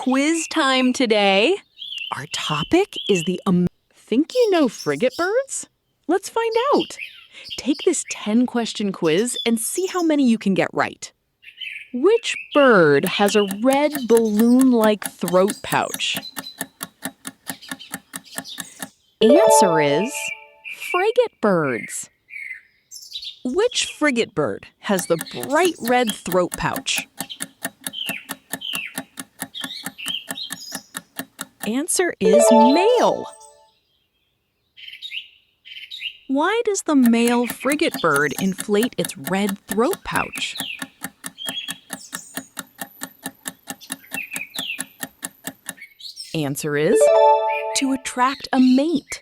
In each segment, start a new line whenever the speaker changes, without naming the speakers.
quiz time today. Our topic is the Think you know frigate birds? Let's find out. Take this 10-question quiz and see how many you can get right. Which bird has a red balloon-like throat pouch? Answer is frigate birds. Which frigate bird has the bright red throat pouch? Answer is male. Why does the male frigate bird inflate its red throat pouch? Answer is to attract a mate.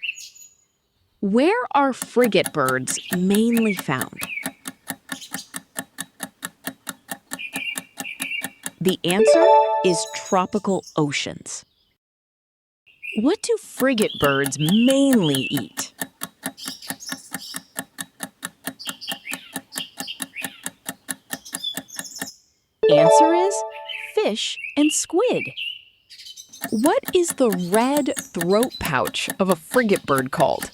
Where are frigate birds mainly found? The answer is tropical oceans. What do frigate birds mainly eat? Answer is fish and squid. What is the red throat pouch of a frigate bird called?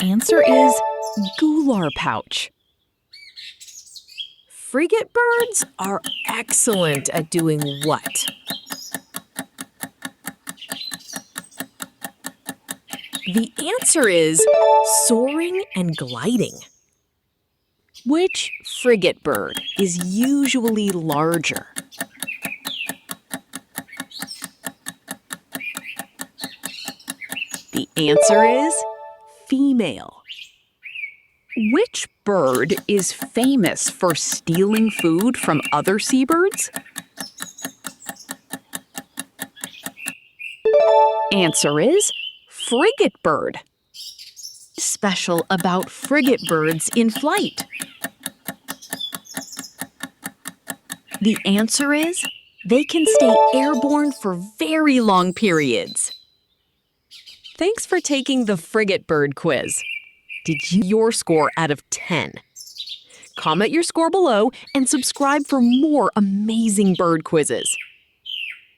Answer is gular pouch. Frigate birds are excellent at doing what? The answer is soaring and gliding. Which frigate bird is usually larger? The answer is female. Which bird is famous for stealing food from other seabirds? Answer is frigate bird. What's special about frigate birds in flight? The answer is they can stay airborne for very long periods. Thanks for taking the Frigatebird Quiz. Did you get your score out of 10? Comment your score below and subscribe for more amazing bird quizzes.